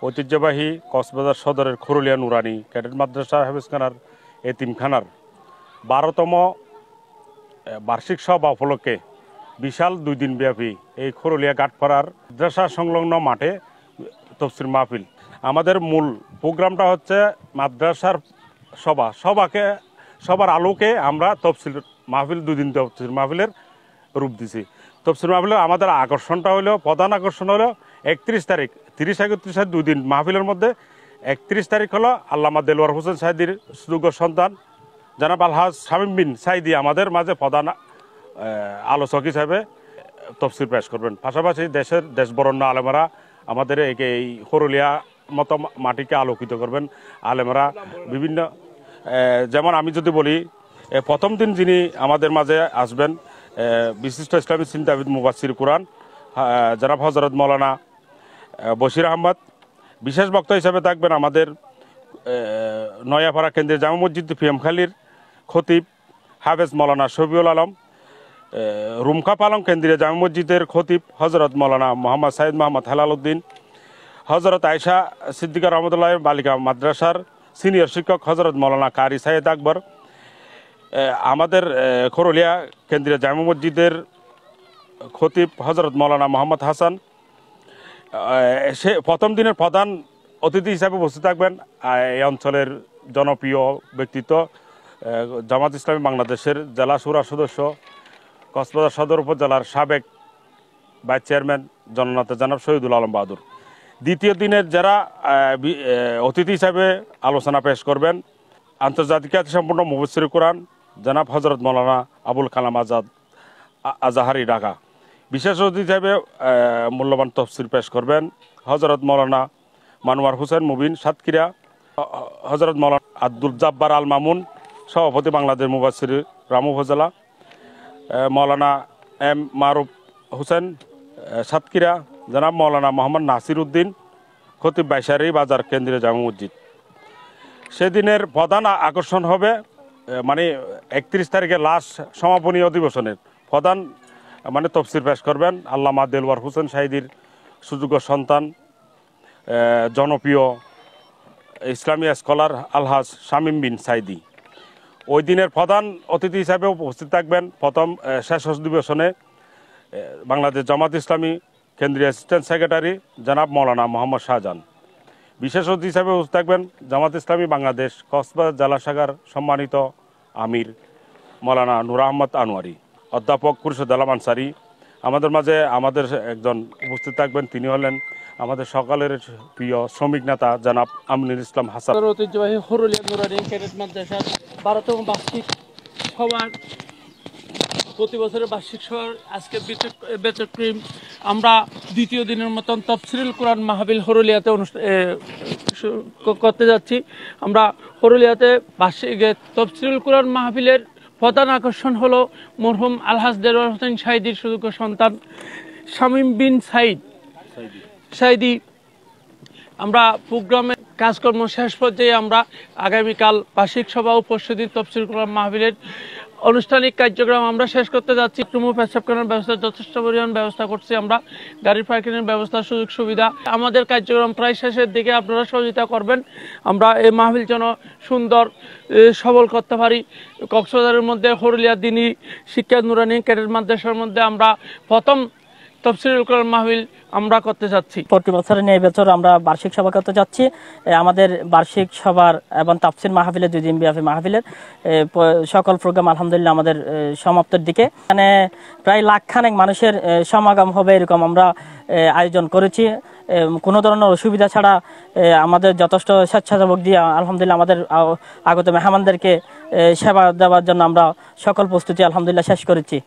ঐতিহ্যবাহী কক্সবাজার সদরের খরুলিয়া নুরানি ক্যাডেট মাদ্রাসা হেফেজখানার এতিমখানার 12তম বার্ষিক সভা উপলক্ষে বিশাল 2 দিন ব্যাপী এই খরুলিয়া ঘাটপাড়ার মাদ্রাসা সংলগ্ন মাঠে তফসির মাহফিল। আমাদের মূল প্রোগ্রামটা হচ্ছে মাদ্রাসার সবার আলোকে আমরা তফসিল মাহফিল 2 দিন তফসিল মাহফিলের রূপ দিছি। তফসিল মাহফিলের আমাদের আকর্ষণটা হলো, প্রধান আকর্ষণ হলো 31 তারিখ, 30-31 2 দিন মাহফিলের মধ্যে 31 তারিখ হলো আল্লামা দেলোয়ার হোসেন সাইদির সুযোগ্য সন্তান জনাব আলহাজ শামীম বিন সাইদি আমাদের মাঝে প্রধান আলোচক হিসাবে তফসির পেশ করবেন। পাশাপাশি দেশ বরেণ্য আলেমারা আমাদের এই খরুলিয়া মতো মাটিকে আলোকিত করবেন। আলেমারা বিভিন্ন, যেমন আমি যদি বলি, প্রথম দিন যিনি আমাদের মাঝে আসবেন বিশিষ্ট ইসলামী চিন্তাবিদ মুফাসসির কুরআন জনাব হযরত মাওলানা বশির আহমদ। বিশেষ বক্তা হিসেবে থাকবেন আমাদের নয়াপাড়া কেন্দ্রীয় জামে মসজিদ পিএমখালীর খতিব হাফেজ মাওলানা শফিউল আলম, রুমকা পালং কেন্দ্রীয় জামে মসজিদের খতিব হজরত মাওলানা মোহাম্মদ সাইদ মোহাম্মদ হেলাল উদ্দিন, হজরত আয়েশা সিদ্দিকা রহমতুল্লাহ বালিকা মাদ্রাসার সিনিয়র শিক্ষক হজরত মাওলানা কারি সাইদ আকবর, আমাদের খরুলিয়া কেন্দ্রীয় জামে মসজিদের খতিব হজরত মাওলানা মোহাম্মদ হাসান। সে প্রথম দিনের প্রধান অতিথি হিসাবে উপস্থিত থাকবেন এই অঞ্চলের জনপ্রিয় ব্যক্তিত্ব, জামাত ইসলামী বাংলাদেশের জেলা শুরার সদস্য, কক্সবাজার সদর উপজেলার সাবেক ভাইস চেয়ারম্যান জননেতা জনাব শহীদুল আলম বাহাদুর। দ্বিতীয় দিনের যারা অতিথি হিসাবে আলোচনা পেশ করবেন আন্তর্জাতিক খ্যাতিসম্পন্ন মুফাসসির কুরআন জনাব হজরত মাওলানা আবুল কালাম আজাহারি ঢাকা। বিশেষ অতিথি হিসাবে মূল্যবান তফসির পেশ করবেন হজরত মাওলানা মানোয়ার হোসেন মুবিন সাতক্ষীরা, হজরত মাওলানা আব্দুল জাব্বার আল মামুন সভাপতি বাংলাদেশ মুফাসসির রামু উপজেলা, মাওলানা এম মারুফ হোসেন সাতক্ষীরা, জনাব মাওলানা মোহাম্মদ নাসির উদ্দিন খতিব বাইশারি বাজার কেন্দ্রীয় জামে মসজিদ। সেদিনের প্রধান আকর্ষণ হবে মানে 31 তারিখে লাস্ট সমাপনী অধিবেশনের প্রধান তফসির পেশ করবেন আল্লামা দেলোয়ার হোসেন সাইদির সুযোগ্য সন্তান জনপ্রিয় ইসলামী স্কলার আলহাজ শামীম বিন সাইদি। ওই দিনের প্রধান অতিথি হিসাবে উপস্থিত থাকবেন প্রথম শেষ অধিবেশনে বাংলাদেশ জামাত ইসলামী কেন্দ্রীয় অ্যাসিস্ট্যান্ট সেক্রেটারি জনাব মাওলানা মোহাম্মদ শাহজাহান। বিশেষ অতিথি হিসাবে উপস্থিত থাকবেন জামাত ইসলামী বাংলাদেশ কক্সবাজার জেলা শাখার সম্মানিত আমির মাওলানা নূর আহমদ আনোয়ারি, অধ্যাপক খুরশেদ আলম আনসারি। আমাদের মাঝে আমাদের একজন উপস্থিত থাকবেন, তিনি হলেন আমাদের সকালের প্রিয় শ্রমিক নেতা জনাব আমিনুল ইসলাম হাসান। ঐতিহ্যবাহী খরুলিয়া নুরানি ক্যাডেট মাদ্রাসার 12তম বার্ষিক সভার প্রতি বছরের বার্ষিক সভার আজকে ব্যতিক্রম আমরা দ্বিতীয় দিনের মতন তফসিরুল কুরআন মাহফিল খরুলিয়াতে করতে যাচ্ছি। আমরা খরুলিয়াতে বার্ষিক তফসিরুল কুরআন মাহফিলের প্রধান আকর্ষণ হলো মরহুম আলহাজ দেলোয়ার হোসেন সাইদির সুযোগ্য সন্তান শামীম বিন সাইদি। আমরা প্রোগ্রামের কাজকর্ম শেষ পর্যায়ে আমরা আগামীকাল বার্ষিক সভা ও পরশুদিন তফসিরুল কুরআন মাহফিলের আনুষ্ঠানিক কার্যক্রম আমরা শেষ করতে যাচ্ছি। পেশাবখানার ব্যবস্থা যথেষ্ট পরিমাণ ব্যবস্থা করছি আমরা, গাড়ির পার্কিংয়ের ব্যবস্থা, সুযোগ সুবিধা। আমাদের কার্যক্রম প্রায় শেষের দিকে, আপনারা সহযোগিতা করবেন আমরা এই মাহফিল যেন সুন্দর সবল করতে পারি। কক্সবাজারের মধ্যে খরুলিয়া দ্বীনী শিক্ষা নুরানি ক্যাডেট মাদ্রাসার মধ্যে আমরা প্রথম তফসিরুল কুরআন মাহফিল আমরা করতে যাচ্ছি। প্রতি বছর নিয়ে বছর আমরা বার্ষিক সভা করতে যাচ্ছি। আমাদের বার্ষিক সভার এবং তাফসির মাহফিলের 2 দিন ব্যাপী মাহফিলের সকল প্রোগ্রাম আলহামদুলিল্লাহ আমাদের সমাপ্তির দিকে। মানে প্রায় লাখখানেক মানুষের সমাগম হবে এরকম আমরা আয়োজন করেছি। কোনো ধরনের অসুবিধা ছাড়া আমাদের যথেষ্ট স্বেচ্ছাসেবক দিয়ে আলহামদুলিল্লাহ আমাদের আগত মেহমানদেরকে সেবা দেওয়ার জন্য আমরা সকল প্রস্তুতি আলহামদুলিল্লাহ শেষ করেছি।